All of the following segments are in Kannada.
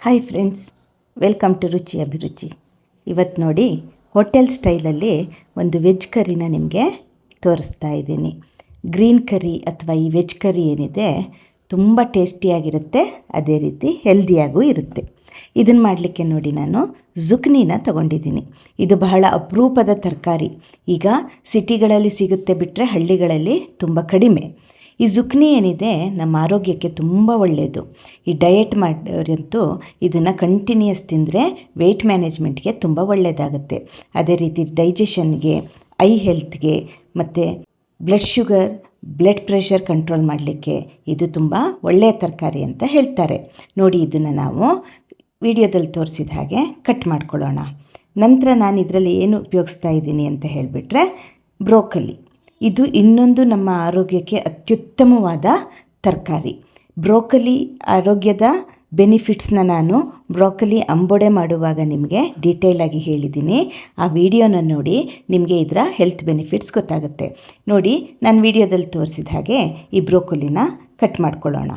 ಹಾಯ್ ಫ್ರೆಂಡ್ಸ್, ವೆಲ್ಕಮ್ ಟು ರುಚಿ ಅಭಿರುಚಿ. ಇವತ್ತು ನೋಡಿ ಹೋಟೆಲ್ ಸ್ಟೈಲಲ್ಲಿ ಒಂದು ವೆಜ್ ಕರಿನ ನಿಮಗೆ ತೋರಿಸ್ತಾ ಇದ್ದೀನಿ. ಗ್ರೀನ್ ಕರಿ ಅಥವಾ ಈ ವೆಜ್ ಕರಿ ಏನಿದೆ ತುಂಬ ಟೇಸ್ಟಿಯಾಗಿರುತ್ತೆ, ಅದೇ ರೀತಿ ಹೆಲ್ದಿಯಾಗೂ ಇರುತ್ತೆ. ಇದನ್ನು ಮಾಡಲಿಕ್ಕೆ ನೋಡಿ ನಾನು ಜುಕ್ನಿನ ತಗೊಂಡಿದ್ದೀನಿ. ಇದು ಬಹಳ ಅಪರೂಪದ ತರಕಾರಿ. ಈಗ ಸಿಟಿಗಳಲ್ಲಿ ಸಿಗುತ್ತೆ ಬಿಟ್ಟರೆ ಹಳ್ಳಿಗಳಲ್ಲಿ ತುಂಬ ಕಡಿಮೆ. ಈ ಜುಕ್ನಿ ಏನಿದೆ ನಮ್ಮ ಆರೋಗ್ಯಕ್ಕೆ ತುಂಬ ಒಳ್ಳೆಯದು. ಈ ಡಯಟ್ ಮಾಡೋರಂತೂ ಇದನ್ನು ಕಂಟಿನ್ಯೂಸ್ ತಿಂದರೆ ವೆಯ್ಟ್ ಮ್ಯಾನೇಜ್ಮೆಂಟ್ಗೆ ತುಂಬ ಒಳ್ಳೆಯದಾಗುತ್ತೆ. ಅದೇ ರೀತಿ ಡೈಜೆಷನ್ಗೆ, ಐ ಹೆಲ್ತ್ಗೆ ಮತ್ತು blood sugar, blood pressure control ಮಾಡಲಿಕ್ಕೆ ಇದು ತುಂಬ ಒಳ್ಳೆಯ ತರಕಾರಿ ಅಂತ ಹೇಳ್ತಾರೆ. ನೋಡಿ, ಇದನ್ನು ನಾವು ವಿಡಿಯೋದಲ್ಲಿ ತೋರಿಸಿದ ಹಾಗೆ ಕಟ್ ಮಾಡ್ಕೊಳ್ಳೋಣ. ನಂತರ ನಾನು ಇದರಲ್ಲಿ ಏನು ಉಪಯೋಗಿಸ್ತಾ ಇದ್ದೀನಿ ಅಂತ ಹೇಳಿಬಿಟ್ರೆ ಬ್ರೋಕಲಿ. ಇದು ಇನ್ನೊಂದು ನಮ್ಮ ಆರೋಗ್ಯಕ್ಕೆ ಅತ್ಯುತ್ತಮವಾದ ತರಕಾರಿ. ಬ್ರೋಕಲಿ ಆರೋಗ್ಯದ ಬೆನಿಫಿಟ್ಸ್ನ ನಾನು ಬ್ರೋಕಲಿ ಅಂಬೊಡೆ ಮಾಡುವಾಗ ನಿಮಗೆ ಡೀಟೇಲಾಗಿ ಹೇಳಿದ್ದೀನಿ. ಆ ವಿಡಿಯೋನ ನೋಡಿ, ನಿಮಗೆ ಇದರ ಹೆಲ್ತ್ ಬೆನಿಫಿಟ್ಸ್ ಗೊತ್ತಾಗುತ್ತೆ. ನೋಡಿ, ನಾನು ವಿಡಿಯೋದಲ್ಲಿ ತೋರಿಸಿದ ಹಾಗೆ ಈ ಬ್ರೋಕಲಿನ ಕಟ್ ಮಾಡ್ಕೊಳ್ಳೋಣ.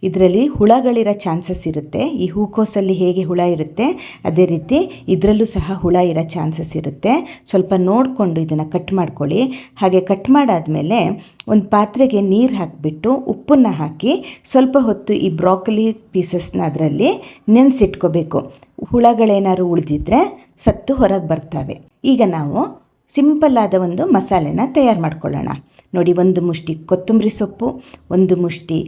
ಇದರಲ್ಲಿ ಹುಳಗಳಿರೋ ಚಾನ್ಸಸ್ ಇರುತ್ತೆ. ಈ ಹೂಕೋಸಲ್ಲಿ ಹೇಗೆ ಹುಳ ಇರುತ್ತೆ ಅದೇ ರೀತಿ ಇದರಲ್ಲೂ ಸಹ ಹುಳ ಇರೋ ಚಾನ್ಸಸ್ ಇರುತ್ತೆ. ಸ್ವಲ್ಪ ನೋಡಿಕೊಂಡು ಇದನ್ನು ಕಟ್ ಮಾಡ್ಕೊಳ್ಳಿ. ಹಾಗೆ ಕಟ್ ಮಾಡಾದಮೇಲೆ ಒಂದು ಪಾತ್ರೆಗೆ ನೀರು ಹಾಕಿಬಿಟ್ಟು ಉಪ್ಪನ್ನು ಹಾಕಿ ಸ್ವಲ್ಪ ಹೊತ್ತು ಈ ಬ್ರೋಕಲಿ ಪೀಸಸ್ನ ಅದರಲ್ಲಿ ನೆನೆಸಿಟ್ಕೋಬೇಕು. ಹುಳಗಳೇನಾದ್ರು ಉಳಿದಿದ್ರೆ ಸತ್ತು ಹೊರಗೆ ಬರ್ತವೆ. ಈಗ ನಾವು ಸಿಂಪಲ್ ಆದ ಒಂದು ಮಸಾಲೆನ ತಯಾರು ಮಾಡ್ಕೊಳ್ಳೋಣ. ನೋಡಿ, ಒಂದು ಮುಷ್ಟಿ ಕೊತ್ತಂಬರಿ ಸೊಪ್ಪು, ಒಂದು ಮುಷ್ಟಿ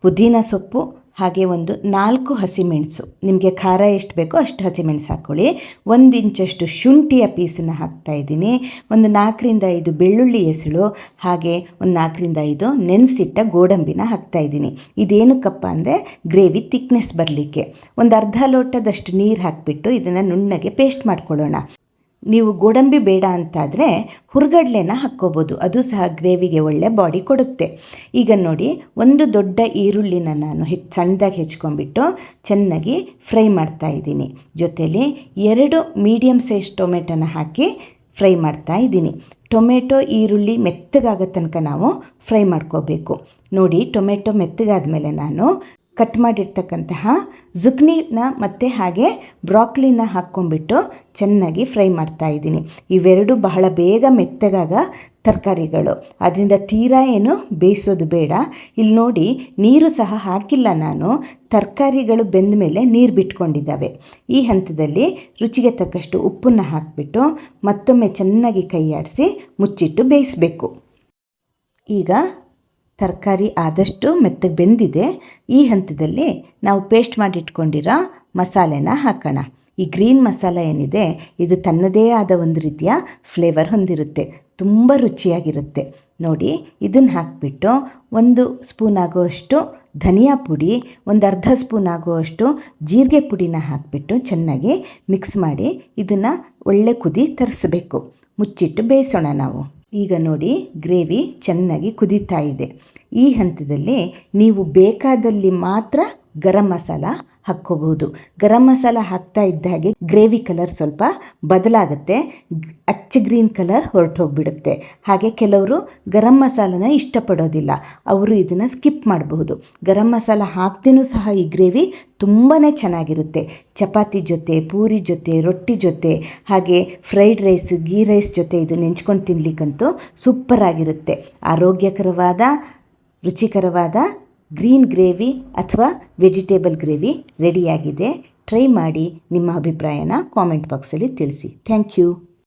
ಪುದೀನ ಸೊಪ್ಪು, ಹಾಗೆ ಒಂದು 4 ಹಸಿಮೆಣಸು. ನಿಮಗೆ ಖಾರ ಎಷ್ಟು ಬೇಕೋ ಅಷ್ಟು ಹಸಿಮೆಣಸು ಹಾಕ್ಕೊಳ್ಳಿ. 1 ಇಂಚಷ್ಟು ಶುಂಠಿಯ ಪೀಸನ್ನು ಹಾಕ್ತಾಯಿದ್ದೀನಿ. ಒಂದು 4ರಿಂದ 5 ಬೆಳ್ಳುಳ್ಳಿ ಎಸಳು, ಹಾಗೆ ಒಂದು 4ರಿಂದ 5 ನೆನೆಸಿಟ್ಟ ಗೋಡಂಬಿನ ಹಾಕ್ತಾಯಿದ್ದೀನಿ. ಇದೇನಕ್ಕಪ್ಪ ಅಂದರೆ ಗ್ರೇವಿ ತಿಕ್ನೆಸ್ ಬರಲಿಕ್ಕೆ. ಒಂದು ಅರ್ಧ ಲೋಟದಷ್ಟು ನೀರು ಹಾಕಿಬಿಟ್ಟು ಇದನ್ನು ನುಣ್ಣಗೆ ಪೇಸ್ಟ್ ಮಾಡ್ಕೊಳ್ಳೋಣ. ನೀವು ಗೋಡಂಬಿ ಬೇಡ ಅಂತಾದರೆ ಹುರ್ಗಡ್ಲೆನ ಹಾಕ್ಕೋಬೋದು, ಅದು ಸಹ ಗ್ರೇವಿಗೆ ಒಳ್ಳೆ ಬಾಡಿ ಕೊಡುತ್ತೆ. ಈಗ ನೋಡಿ, ಒಂದು ದೊಡ್ಡ ಈರುಳ್ಳಿನ ನಾನು ಸಣ್ಣದಾಗಿ ಹೆಚ್ಕೊಂಡ್ಬಿಟ್ಟು ಚೆನ್ನಾಗಿ ಫ್ರೈ ಮಾಡ್ತಾಯಿದ್ದೀನಿ. ಜೊತೆಯಲ್ಲಿ 2 ಮೀಡಿಯಮ್ ಸೈಜ್ ಟೊಮೆಟೊನ ಹಾಕಿ ಫ್ರೈ ಮಾಡ್ತಾಯಿದ್ದೀನಿ. ಟೊಮೆಟೊ ಈರುಳ್ಳಿ ಮೆತ್ತಗಾಗೋ ತನಕ ನಾವು ಫ್ರೈ ಮಾಡ್ಕೋಬೇಕು. ನೋಡಿ, ಟೊಮೆಟೊ ಮೆತ್ತಗಾದ ನಾನು ಕಟ್ ಮಾಡಿರ್ತಕ್ಕಂತಹ ಜುಕ್ನಿನ ಮತ್ತು ಹಾಗೆ ಬ್ರಾಕ್ಲಿನ ಹಾಕ್ಕೊಂಡ್ಬಿಟ್ಟು ಚೆನ್ನಾಗಿ ಫ್ರೈ ಮಾಡ್ತಾಯಿದ್ದೀನಿ. ಇವೆರಡು ಬಹಳ ಬೇಗ ಮೆತ್ತಗಾಗ ತರಕಾರಿಗಳು, ಅದರಿಂದ ತೀರಾ ಏನು ಬೇಯಿಸೋದು ಬೇಡ. ಇಲ್ಲಿ ನೋಡಿ, ನೀರು ಸಹ ಹಾಕಿಲ್ಲ ನಾನು. ತರಕಾರಿಗಳು ಬೆಂದ ಮೇಲೆ ನೀರು ಬಿಟ್ಕೊಂಡಿದ್ದಾವೆ. ಈ ಹಂತದಲ್ಲಿ ರುಚಿಗೆ ತಕ್ಕಷ್ಟು ಉಪ್ಪನ್ನು ಹಾಕಿಬಿಟ್ಟು ಮತ್ತೊಮ್ಮೆ ಚೆನ್ನಾಗಿ ಕೈ ಆಡಿಸಿ ಮುಚ್ಚಿಟ್ಟು ಬೇಯಿಸಬೇಕು. ಈಗ ತರಕಾರಿ ಆದಷ್ಟು ಮೆತ್ತಗೆ ಬೆಂದಿದೆ. ಈ ಹಂತದಲ್ಲಿ ನಾವು ಪೇಸ್ಟ್ ಮಾಡಿಟ್ಕೊಂಡಿರೋ ಮಸಾಲೆನ ಹಾಕೋಣ. ಈ ಗ್ರೀನ್ ಮಸಾಲ ಏನಿದೆ ಇದು ತನ್ನದೇ ಆದ ಒಂದು ರೀತಿಯ ಫ್ಲೇವರ್ ಹೊಂದಿರುತ್ತೆ, ತುಂಬ ರುಚಿಯಾಗಿರುತ್ತೆ. ನೋಡಿ, ಇದನ್ನು ಹಾಕಿಬಿಟ್ಟು 1 ಸ್ಪೂನ್ ಆಗುವಷ್ಟು ಧನಿಯಾ ಪುಡಿ, ಒಂದು ಅರ್ಧ ಸ್ಪೂನ್ ಆಗುವಷ್ಟು ಜೀರಿಗೆ ಪುಡಿನ ಹಾಕಿಬಿಟ್ಟು ಚೆನ್ನಾಗಿ ಮಿಕ್ಸ್ ಮಾಡಿ ಇದನ್ನು ಒಳ್ಳೆ ಕುದಿ ತರಿಸ್ಬೇಕು. ಮುಚ್ಚಿಟ್ಟು ಬೇಯಿಸೋಣ ನಾವು. ಈಗ ನೋಡಿ, ಗ್ರೇವಿ ಚೆನ್ನಾಗಿ ಕುದೀತಾ ಇದೆ. ಈ ಹಂತದಲ್ಲಿ ನೀವು ಬೇಕಾದಲ್ಲಿ ಮಾತ್ರ ಗರಂ ಮಸಾಲ ಹಾಕ್ಕೋಬಹುದು. ಗರಂ ಮಸಾಲ ಹಾಕ್ತಾ ಇದ್ದ ಹಾಗೆ ಗ್ರೇವಿ ಕಲರ್ ಸ್ವಲ್ಪ ಬದಲಾಗುತ್ತೆ, ಅಚ್ಚ ಗ್ರೀನ್ ಕಲರ್ ಹೊರಟೋಗ್ಬಿಡುತ್ತೆ. ಹಾಗೆ ಕೆಲವರು ಗರಂ ಮಸಾಲನ ಇಷ್ಟಪಡೋದಿಲ್ಲ, ಅವರು ಇದನ್ನು ಸ್ಕಿಪ್ ಮಾಡಬಹುದು. ಗರಂ ಮಸಾಲ ಹಾಕ್ದೇನೂ ಸಹ ಈ ಗ್ರೇವಿ ತುಂಬಾ ಚೆನ್ನಾಗಿರುತ್ತೆ. ಚಪಾತಿ ಜೊತೆ, ಪೂರಿ ಜೊತೆ, ರೊಟ್ಟಿ ಜೊತೆ, ಹಾಗೆ ಫ್ರೈಡ್ ರೈಸ್, ಗೀ ರೈಸ್ ಜೊತೆ ಇದು ನೆಂಚ್ಕೊಂಡು ತಿನ್ನಲಿಕ್ಕಂತೂ ಸೂಪರಾಗಿರುತ್ತೆ. ಆರೋಗ್ಯಕರವಾದ, ರುಚಿಕರವಾದ ಗ್ರೀನ್ ಗ್ರೇವಿ ಅಥವಾ ವೆಜಿಟೇಬಲ್ ಗ್ರೇವಿ ರೆಡಿಯಾಗಿದೆ. ಟ್ರೈ ಮಾಡಿ, ನಿಮ್ಮ ಅಭಿಪ್ರಾಯನ ಕಾಮೆಂಟ್ ಬಾಕ್ಸಲ್ಲಿ ತಿಳಿಸಿ. Thank you.